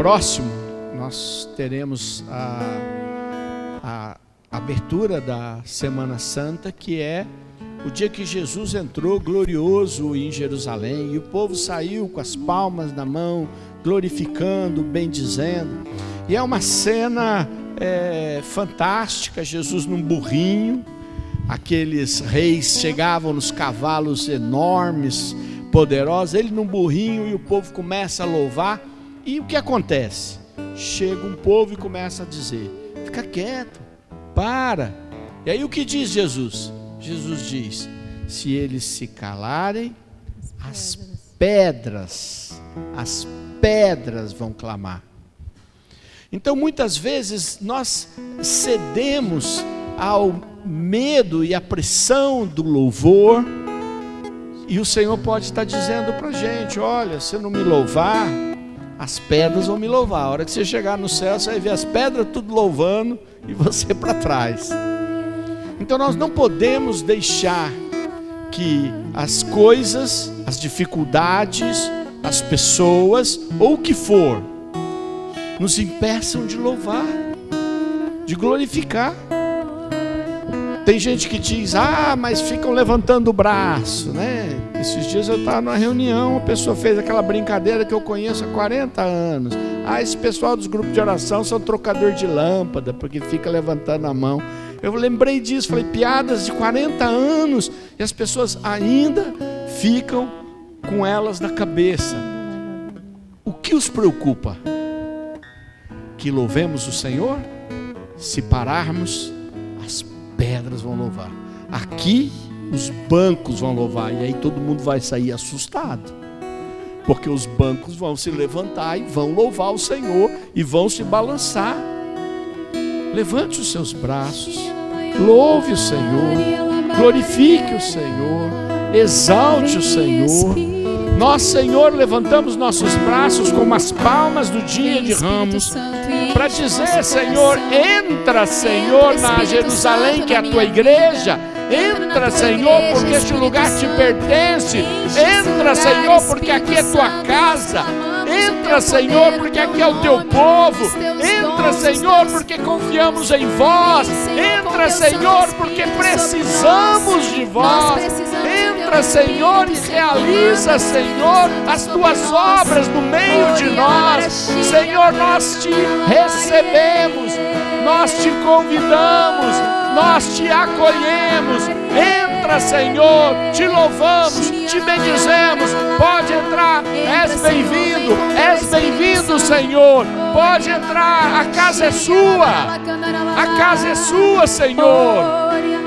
próximo nós teremos a abertura da Semana Santa, que é o dia que Jesus entrou glorioso em Jerusalém, e o povo saiu com as palmas na mão, glorificando, bendizendo. E é uma cena fantástica, Jesus num burrinho, aqueles reis chegavam nos cavalos enormes, poderosos, ele num burrinho, e o povo começa a louvar. E o que acontece? Chega um povo e começa a dizer: fica quieto, para. E aí o que diz Jesus? Jesus diz: se eles se calarem, as pedras vão clamar. Então muitas vezes nós cedemos ao medo e à pressão do louvor, e o Senhor pode estar dizendo para a gente: olha, se não me louvar, as pedras vão me louvar. A hora que você chegar no céu, você vai ver as pedras tudo louvando e você para trás. Então nós não podemos deixar que as coisas, as dificuldades, as pessoas ou o que for nos impeçam de louvar, de glorificar. Tem gente que diz: mas ficam levantando o braço, né? Esses dias eu estava numa reunião, a pessoa fez aquela brincadeira que eu conheço há 40 anos. Esse pessoal dos grupos de oração são trocador de lâmpada, porque fica levantando a mão. Eu lembrei disso, falei: piadas de 40 anos, e as pessoas ainda ficam com elas na cabeça. O que os preocupa? Que louvemos o Senhor? Se pararmos, as pedras vão louvar. Aqui os bancos vão louvar, e aí todo mundo vai sair assustado, porque os bancos vão se levantar e vão louvar o Senhor e vão se balançar. Levante os seus braços, louve o Senhor, glorifique o Senhor, exalte o Senhor. Nós, Senhor, levantamos nossos braços como as palmas do dia de Ramos, para dizer: Senhor, entra, Senhor, na Jerusalém, que é a tua igreja. Entra, Senhor, porque este lugar te pertence. Entra, Senhor, porque aqui é tua casa. Entra, Senhor, porque aqui é o teu povo. Entra, Senhor, porque confiamos em vós. Entra, Senhor, porque precisamos de vós. Entra, Senhor, e realiza, Senhor, as tuas obras no meio de nós. Senhor, nós te recebemos, nós te convidamos, nós te acolhemos. Entra, Senhor, te louvamos, te bendizemos. Pode entrar, és bem-vindo, Senhor. Pode entrar, a casa é sua, Senhor.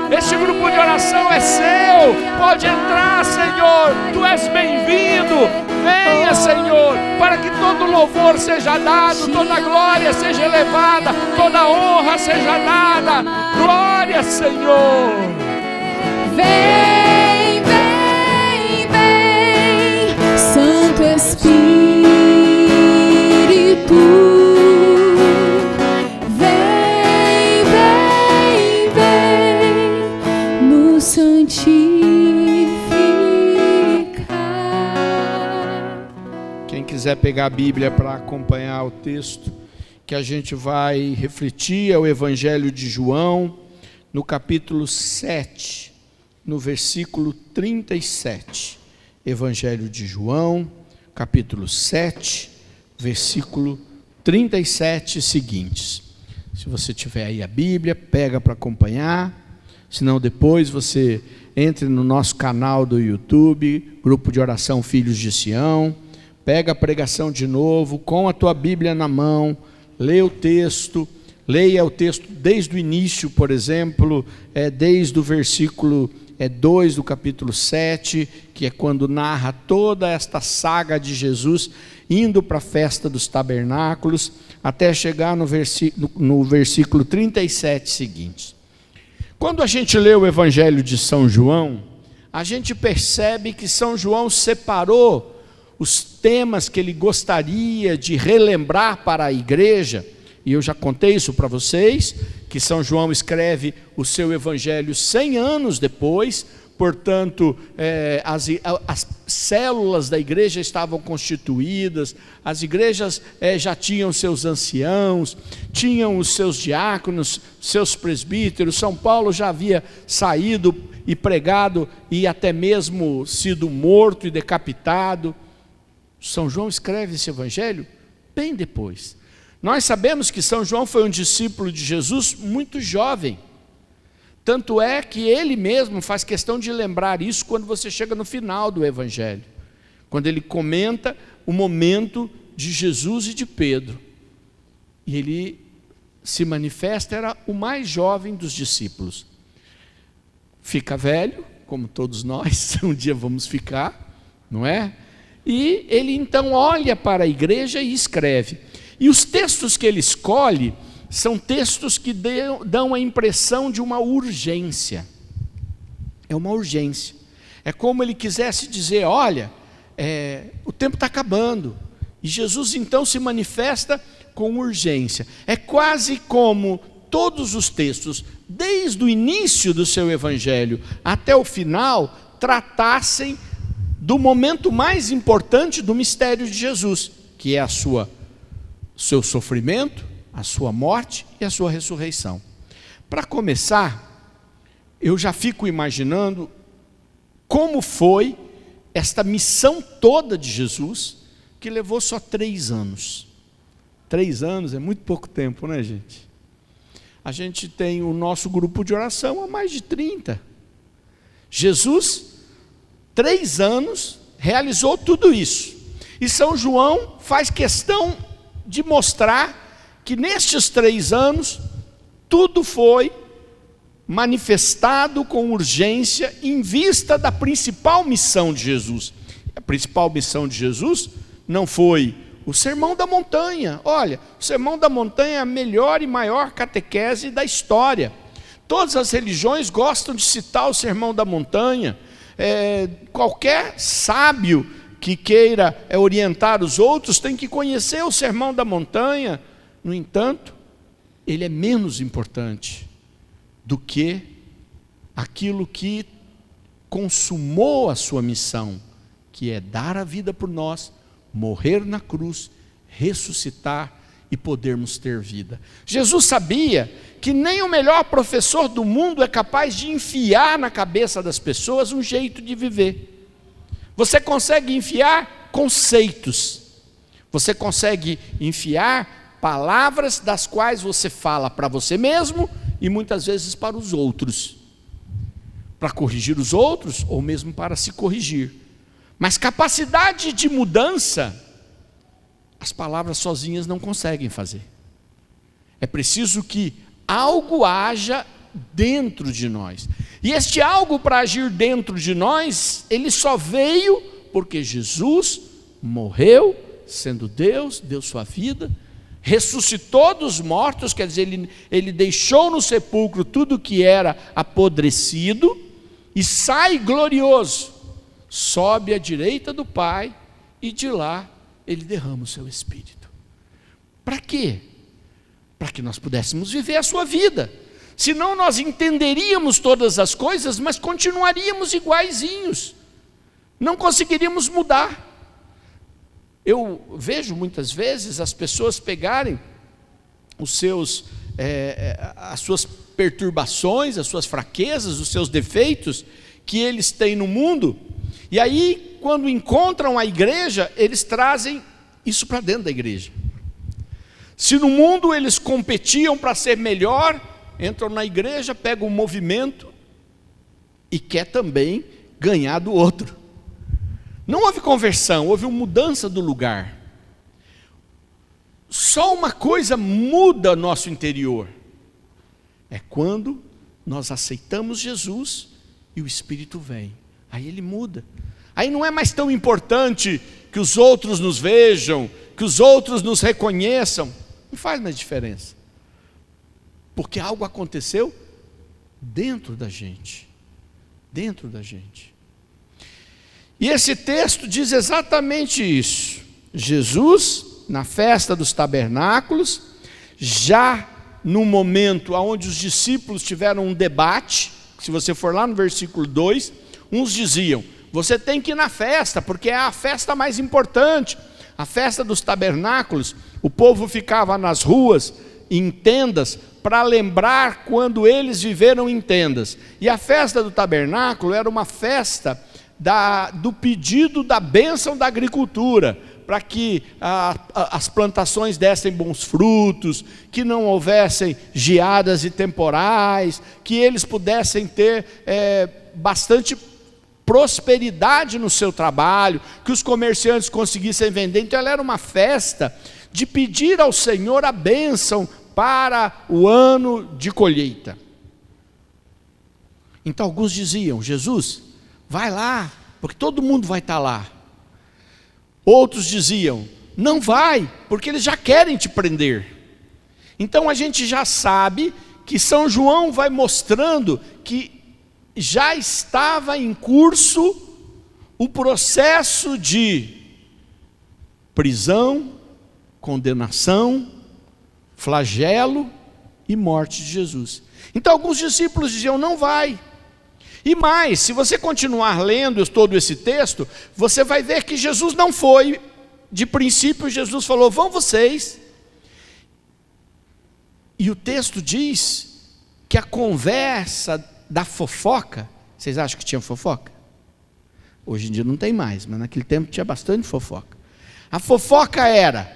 Este grupo de oração é seu. Pode entrar, Senhor, tu és bem-vindo. Venha, Senhor, para que todo louvor seja dado, toda glória seja elevada, toda honra seja dada. Glória, Senhor. Vem, vem, vem, Santo Espírito. Vem, vem, vem, nos santificar. Quem quiser pegar a Bíblia para acompanhar o texto que a gente vai refletir, é o Evangelho de João, no capítulo 7. No versículo 37, Evangelho de João, capítulo 7, versículo 37 seguintes. Se você tiver aí a Bíblia, pega para acompanhar, senão depois você entre no nosso canal do YouTube, Grupo de Oração Filhos de Sião, pega a pregação de novo, com a tua Bíblia na mão, lê o texto, leia o texto desde o início, por exemplo, desde o versículo 2 do capítulo 7, que é quando narra toda esta saga de Jesus indo para a festa dos tabernáculos, até chegar no versículo 37 seguinte. Quando a gente lê o Evangelho de São João, a gente percebe que São João separou os temas que ele gostaria de relembrar para a igreja, e eu já contei isso para vocês, que São João escreve o seu evangelho 100 anos depois, portanto, as células da igreja estavam constituídas, as igrejas já tinham seus anciãos, tinham os seus diáconos, seus presbíteros. São Paulo já havia saído e pregado e até mesmo sido morto e decapitado. São João escreve esse evangelho bem depois. Nós sabemos que São João foi um discípulo de Jesus muito jovem. Tanto é que ele mesmo faz questão de lembrar isso quando você chega no final do evangelho, quando ele comenta o momento de Jesus e de Pedro. E ele se manifesta, era o mais jovem dos discípulos. Fica velho, como todos nós, um dia vamos ficar, não é? E ele então olha para a igreja e escreve. E os textos que ele escolhe são textos que dão a impressão de uma urgência. É uma urgência. É como ele quisesse dizer, olha, o tempo está acabando. E Jesus então se manifesta com urgência. É quase como todos os textos, desde o início do seu evangelho até o final, tratassem do momento mais importante do mistério de Jesus, que é seu sofrimento, a sua morte e a sua ressurreição. Para começar, eu já fico imaginando como foi esta missão toda de Jesus, que levou só 3 anos. 3 anos é muito pouco tempo, né, gente? A gente tem o nosso grupo de oração há mais de 30. Jesus, 3 anos, realizou tudo isso. E São João faz questão de mostrar que nestes 3 anos, tudo foi manifestado com urgência em vista da principal missão de Jesus. A principal missão de Jesus não foi o Sermão da Montanha. Olha, o Sermão da Montanha é a melhor e maior catequese da história. Todas as religiões gostam de citar o Sermão da Montanha. Qualquer sábio que queira orientar os outros tem que conhecer o Sermão da Montanha. No entanto, ele é menos importante do que aquilo que consumou a sua missão, que é dar a vida por nós, morrer na cruz, ressuscitar e podermos ter vida. Jesus sabia que nem o melhor professor do mundo é capaz de enfiar na cabeça das pessoas um jeito de viver. Você consegue enfiar conceitos, você consegue enfiar palavras das quais você fala para você mesmo e muitas vezes para os outros, para corrigir os outros ou mesmo para se corrigir. Mas capacidade de mudança, as palavras sozinhas não conseguem fazer. É preciso que algo haja dentro de nós. E este algo para agir dentro de nós, ele só veio porque Jesus morreu, sendo Deus, deu sua vida, ressuscitou dos mortos, quer dizer, ele deixou no sepulcro tudo que era apodrecido e sai glorioso, sobe à direita do Pai e de lá ele derrama o seu Espírito. Para quê? Para que nós pudéssemos viver a sua vida. Senão nós entenderíamos todas as coisas, mas continuaríamos iguaizinhos, não conseguiríamos mudar. Eu vejo muitas vezes as pessoas pegarem as suas perturbações, as suas fraquezas, os seus defeitos que eles têm no mundo, e aí quando encontram a igreja, eles trazem isso para dentro da igreja. Se no mundo eles competiam para ser melhor, entram na igreja, pegam um movimento e quer também ganhar do outro. Não houve conversão, houve uma mudança do lugar. Só uma coisa muda nosso interior. É quando nós aceitamos Jesus e o Espírito vem. Aí ele muda. Aí não é mais tão importante que os outros nos vejam, que os outros nos reconheçam. Não faz mais diferença. Porque algo aconteceu dentro da gente. Dentro da gente. E esse texto diz exatamente isso. Jesus, na festa dos tabernáculos, já no momento onde os discípulos tiveram um debate, se você for lá no versículo 2, Uns diziam: você tem que ir na festa, porque é a festa mais importante, a festa dos tabernáculos. O povo ficava nas ruas, em tendas, para lembrar quando eles viveram em tendas. E a festa do tabernáculo era uma festa do pedido da bênção da agricultura, para que as plantações dessem bons frutos, que não houvessem geadas e temporais, que eles pudessem ter bastante prosperidade no seu trabalho, que os comerciantes conseguissem vender. Então ela era uma festa de pedir ao Senhor a bênção para o ano de colheita. Então alguns diziam: Jesus, vai lá, porque todo mundo vai estar lá. Outros diziam: não vai, porque eles já querem te prender. Então a gente já sabe que São João vai mostrando que já estava em curso o processo de prisão, condenação, flagelo e morte de Jesus. Então alguns discípulos diziam: não vai. E mais, se você continuar lendo todo esse texto, você vai ver que Jesus não foi. De princípio, Jesus falou: vão vocês. E o texto diz que a conversa da fofoca, vocês acham que tinha fofoca? Hoje em dia não tem mais, mas naquele tempo tinha bastante fofoca. A fofoca era: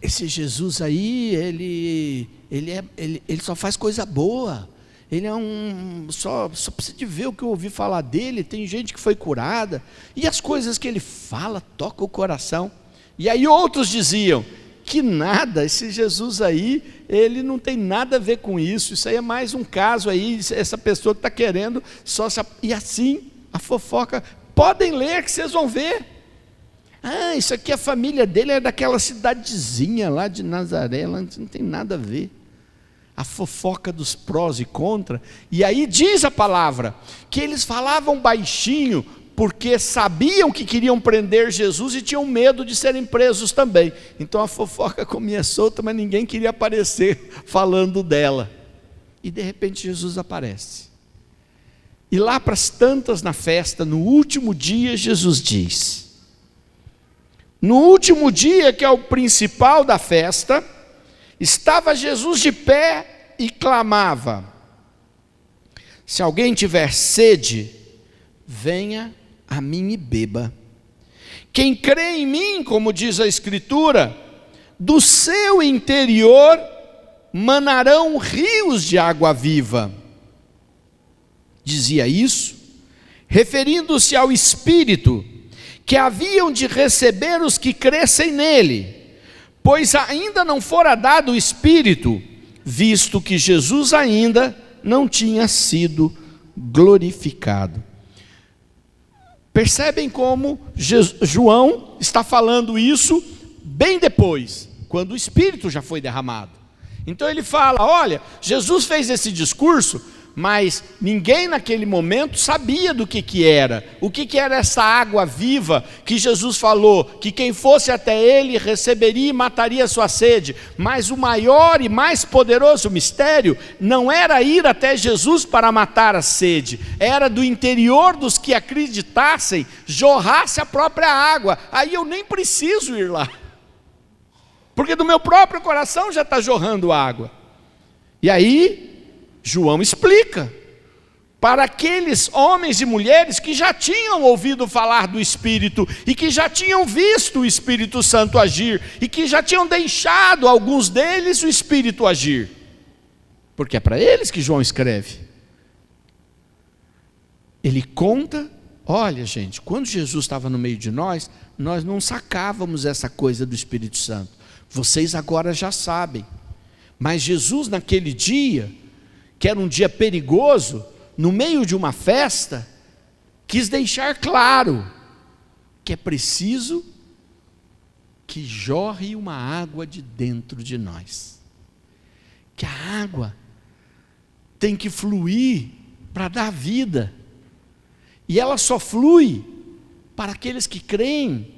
esse Jesus aí, ele só faz coisa boa. Ele é só precisa de ver o que eu ouvi falar dele. Tem gente que foi curada, e as coisas que ele fala tocam o coração. E aí outros diziam que nada, esse Jesus aí, ele não tem nada a ver com isso. Isso aí é mais um caso aí, essa pessoa que está querendo e assim, a fofoca, podem ler que vocês vão ver. Isso aqui, a família dele é daquela cidadezinha lá de Nazaré, lá não tem nada a ver. A fofoca dos prós e contra. E aí diz a palavra que eles falavam baixinho porque sabiam que queriam prender Jesus e tinham medo de serem presos também. Então a fofoca comia solta, mas ninguém queria aparecer falando dela. E de repente Jesus aparece. E lá para as tantas na festa, no último dia, Jesus diz: no último dia, que é o principal da festa, estava Jesus de pé e clamava: se alguém tiver sede, venha a mim e beba. Quem crê em mim, como diz a Escritura, do seu interior manarão rios de água viva. Dizia isso, referindo-se ao Espírito que haviam de receber os que crescem nele, pois ainda não fora dado o Espírito, visto que Jesus ainda não tinha sido glorificado. Percebem como João está falando isso bem depois, quando o Espírito já foi derramado. Então ele fala: olha, Jesus fez esse discurso, mas ninguém naquele momento sabia do que era. O que era essa água viva que Jesus falou, que quem fosse até ele receberia e mataria a sua sede. Mas o maior e mais poderoso mistério não era ir até Jesus para matar a sede, era do interior dos que acreditassem jorrasse a própria água. Aí eu nem preciso ir lá, porque do meu próprio coração já está jorrando água. E aí João explica para aqueles homens e mulheres que já tinham ouvido falar do Espírito e que já tinham visto o Espírito Santo agir e que já tinham deixado alguns deles o Espírito agir, porque é para eles que João escreve. Ele conta: olha gente, quando Jesus estava no meio de nós não sacávamos essa coisa do Espírito Santo, vocês agora já sabem, mas Jesus naquele dia, que era um dia perigoso, no meio de uma festa, quis deixar claro que é preciso que jorre uma água de dentro de nós, que a água tem que fluir para dar vida, e ela só flui para aqueles que creem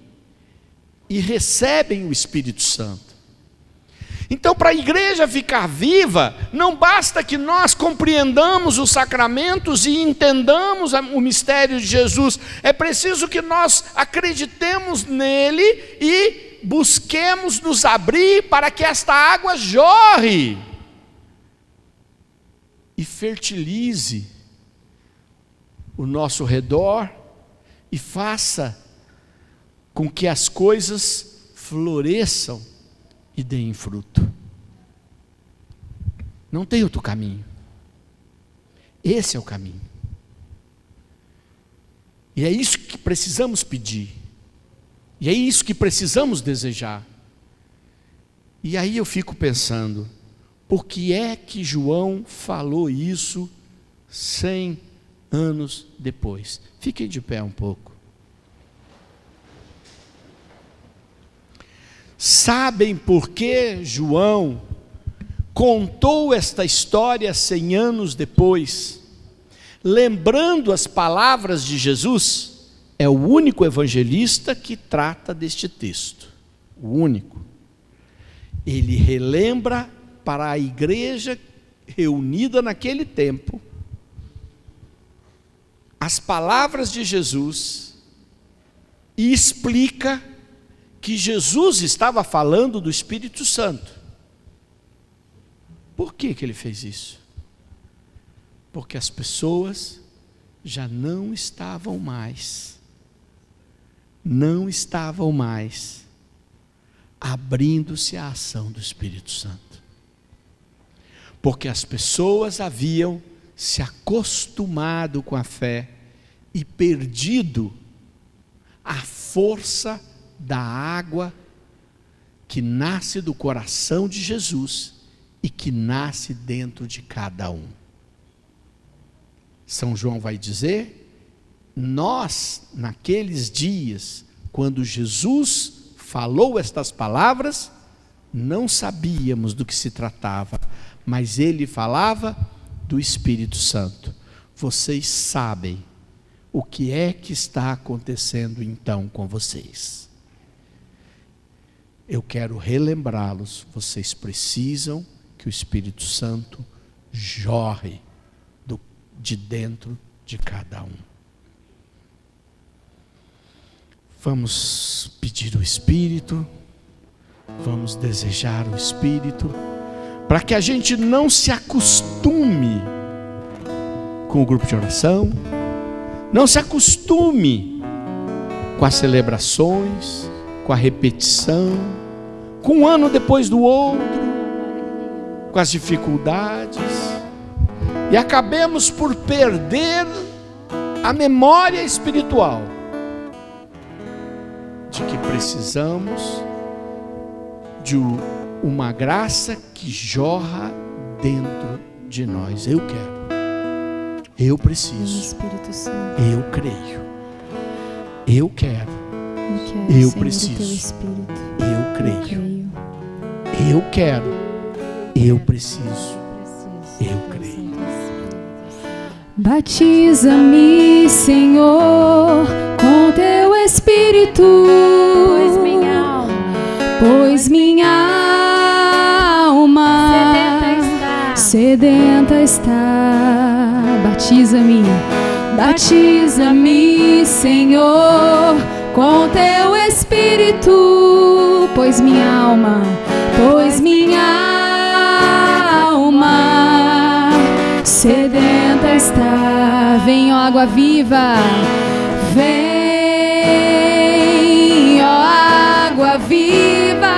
e recebem o Espírito Santo. Então, para a igreja ficar viva, não basta que nós compreendamos os sacramentos e entendamos o mistério de Jesus. É preciso que nós acreditemos nele e busquemos nos abrir para que esta água jorre e fertilize o nosso redor e faça com que as coisas floresçam e deem fruto. Não tem outro caminho. Esse é o caminho. E é isso que precisamos pedir. E é isso que precisamos desejar. E aí eu fico pensando, por que é que João falou isso 100 anos depois? Fiquem de pé um pouco. Sabem por que João contou esta história 100 anos depois, lembrando as palavras de Jesus? É o único evangelista que trata deste texto, o único. Ele relembra para a igreja reunida naquele tempo as palavras de Jesus e explica que Jesus estava falando do Espírito Santo. Por que ele fez isso? Porque as pessoas já não estavam mais abrindo-se à ação do Espírito Santo. Porque as pessoas haviam se acostumado com a fé e perdido a força da água que nasce do coração de Jesus e que nasce dentro de cada um. São João vai dizer, nós, naqueles dias, quando Jesus falou estas palavras, não sabíamos do que se tratava, mas ele falava do Espírito Santo. Vocês sabem o que é que está acontecendo então com vocês. Eu quero relembrá-los, vocês precisam que o Espírito Santo jorre de dentro de cada um. Vamos pedir o Espírito, vamos desejar o Espírito, para que a gente não se acostume com o grupo de oração, não se acostume com as celebrações, com a repetição, com um ano depois do outro, com as dificuldades, e acabemos por perder a memória espiritual de que precisamos de uma graça que jorra dentro de nós. Eu quero, eu preciso, eu creio, eu quero, eu preciso, eu creio, eu quero, eu preciso, eu creio. Batiza-me, Senhor, com teu Espírito, pois minha alma sedenta está. Batiza-me, batiza-me, Senhor, com teu Espírito, pois minha alma sedenta está. Vem, ó água viva, vem, ó água viva,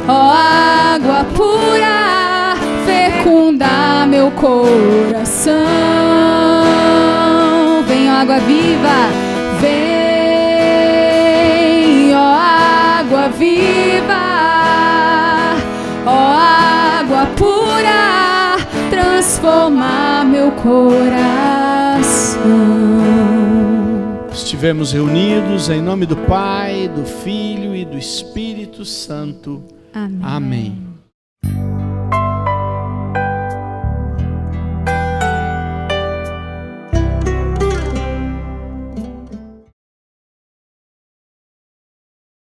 ó água pura, fecunda meu coração. Vem, ó água viva, vem, ó água viva, ó água pura, transformar meu coração. Estivemos reunidos em nome do Pai, do Filho e do Espírito Santo. Amém. Amém.